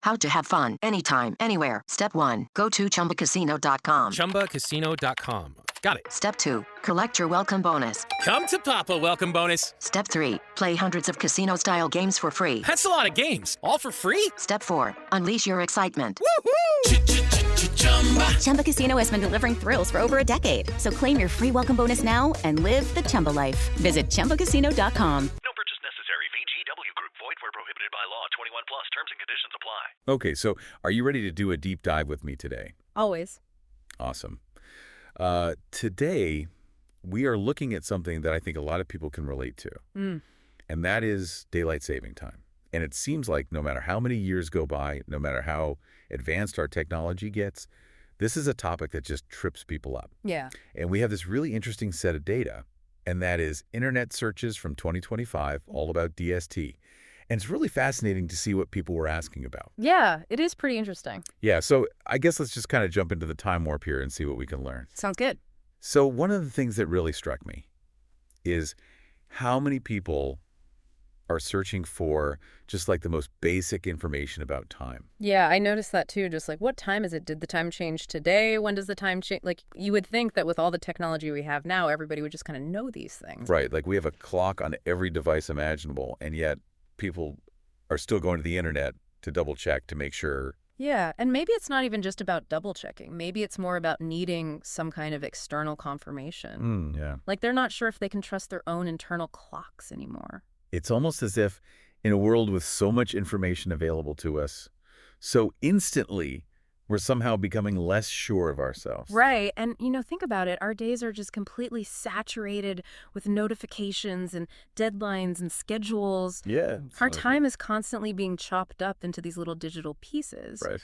How to have fun anytime, anywhere. Step 1. Go to ChumbaCasino.com. ChumbaCasino.com. Got it. Step 2. Collect your welcome bonus. Come to Papa welcome bonus. Step 3. Play hundreds of casino-style games for free. That's a lot of games. All for free? Step 4. Unleash your excitement. Woohoo! Chumba Casino has been delivering thrills for over a decade. So claim your free welcome bonus now and live the Chumba life. Visit ChumbaCasino.com. No purchase necessary. VGW Group. Void where prohibited by law. 21 plus. Terms and conditions apply. Okay, so are you ready to do a deep dive with me today? Always. Awesome. Today, we are looking at something that I think a lot of people can relate to, and that is daylight saving time. And it seems like no matter how many years go by, no matter how advanced our technology gets, this is a topic that just trips people up. Yeah. And we have this really interesting set of data, and that is internet searches from 2025, all about DST. And it's really fascinating to see what people were asking about. Yeah, it is pretty interesting. Yeah, so I guess let's just kind of jump into the time warp here and see what we can learn. Sounds good. So one of the things that really struck me is how many people are searching for just like the most basic information about time. Yeah, I noticed that too. Just like, what time is it? Did the time change today? When does the time change? Like, you would think that with all the technology we have now, everybody would just kind of know these things. Right, like we have a clock on every device imaginable, and yet people are still going to the internet to double check to make sure. Yeah, and maybe it's not even just about double checking. Maybe it's more about needing some kind of external confirmation. Yeah. Like they're not sure if they can trust their own internal clocks anymore. It's almost as if in a world with so much information available to us, so instantly, we're somehow becoming less sure of ourselves. Right. And, think about it. Our days are just completely saturated with notifications and deadlines and schedules. Yeah. Our time is constantly being chopped up into these little digital pieces. Right.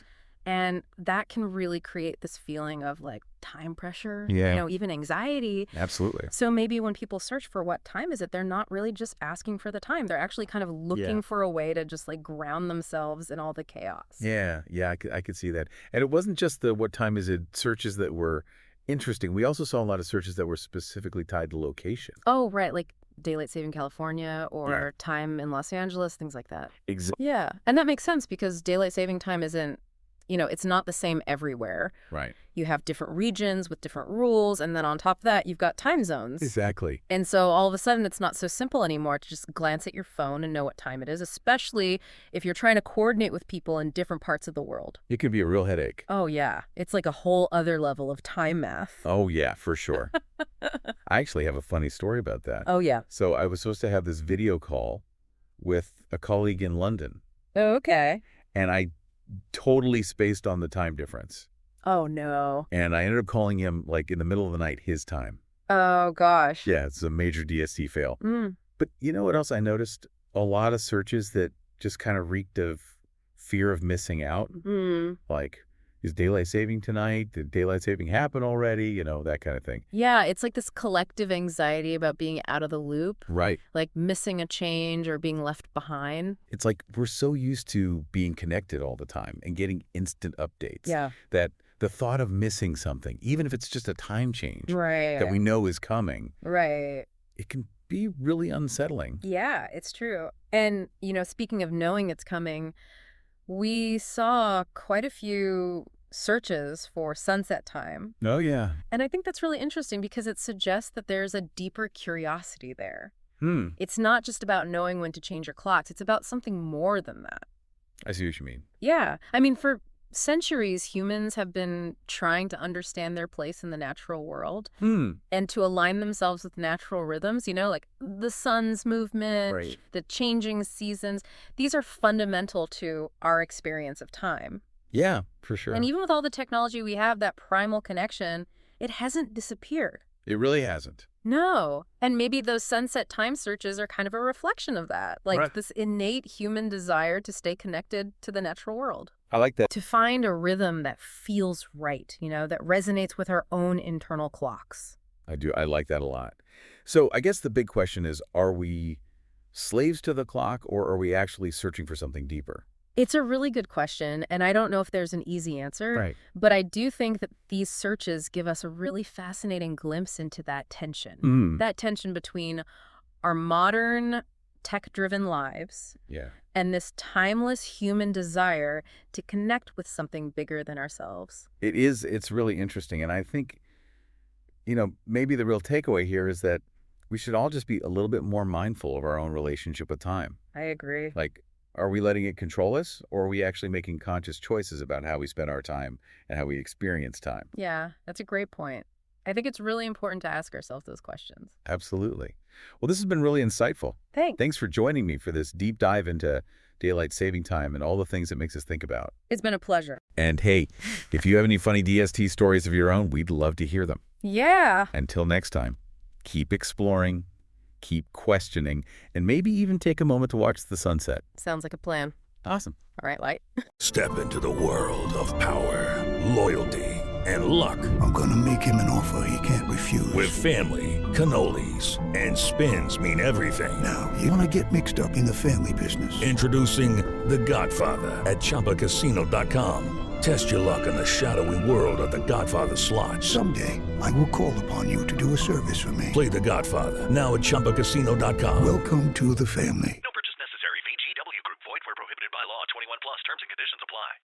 And that can really create this feeling of like time pressure, Yeah. even anxiety. Absolutely. So maybe when people search for what time is it, they're not really just asking for the time. They're actually kind of looking for a way to just like ground themselves in all the chaos. Yeah, I could see that. And it wasn't just the what time is it searches that were interesting. We also saw a lot of searches that were specifically tied to location. Oh, right. Like daylight saving California or time in Los Angeles, things like that. Exactly. Yeah. And that makes sense because daylight saving time isn't, it's not the same everywhere. Right. You have different regions with different rules. And then on top of that, you've got time zones. Exactly. And so all of a sudden, it's not so simple anymore to just glance at your phone and know what time it is, especially if you're trying to coordinate with people in different parts of the world. It can be a real headache. Oh, yeah. It's like a whole other level of time math. Oh, yeah, for sure. I actually have a funny story about that. Oh, yeah. So I was supposed to have this video call with a colleague in London. Oh, okay. And I totally spaced on the time difference. Oh, no. And I ended up calling him like in the middle of the night, his time. Oh, gosh. Yeah, it's a major DST fail. Mm. But you know what else I noticed? A lot of searches that just kind of reeked of fear of missing out. Mm. Like, is daylight saving tonight? Did daylight saving happen already? That kind of thing. Yeah, it's like this collective anxiety about being out of the loop. Right. Like missing a change or being left behind. It's like we're so used to being connected all the time and getting instant updates. Yeah. That the thought of missing something, even if it's just a time change Right. that we know is coming, Right. it can be really unsettling. Yeah, it's true. And, speaking of knowing it's coming, we saw quite a few searches for sunset time. Oh, yeah. And I think that's really interesting because it suggests that there's a deeper curiosity there. It's not just about knowing when to change your clocks. It's about something more than that. I see what you mean. Yeah. I mean, for centuries, humans have been trying to understand their place in the natural world and to align themselves with natural rhythms, like the sun's movement, Right. the changing seasons. These are fundamental to our experience of time. Yeah, for sure. And even with all the technology we have, that primal connection, it hasn't disappeared. It really hasn't. No. And maybe those sunset time searches are kind of a reflection of that, like Right. this innate human desire to stay connected to the natural world. I like that. To find a rhythm that feels right, that resonates with our own internal clocks. I do. I like that a lot. So I guess the big question is, are we slaves to the clock, or are we actually searching for something deeper? It's a really good question, and I don't know if there's an easy answer, Right. but I do think that these searches give us a really fascinating glimpse into that tension. That tension between our modern tech-driven lives Yeah. and this timeless human desire to connect with something bigger than ourselves. It's really interesting. And I think, maybe the real takeaway here is that we should all just be a little bit more mindful of our own relationship with time. I agree. Like, are we letting it control us, or are we actually making conscious choices about how we spend our time and how we experience time? Yeah, that's a great point. I think it's really important to ask ourselves those questions. Absolutely. Well, this has been really insightful. Thanks for joining me for this deep dive into daylight saving time and all the things it makes us think about. It's been a pleasure. And hey, if you have any funny DST stories of your own, we'd love to hear them. Yeah. Until next time, keep exploring, keep questioning, and maybe even take a moment to watch the sunset. Sounds like a plan. Awesome. All right, Light. Step into the world of power, loyalty, and luck. I'm gonna make him an offer he can't refuse. With family, cannolis, and spins mean everything. Now, you wanna get mixed up in the family business. Introducing The Godfather at ChumbaCasino.com. Test your luck in the shadowy world of The Godfather slot. Someday, I will call upon you to do a service for me. Play The Godfather now at ChumbaCasino.com. Welcome to the family.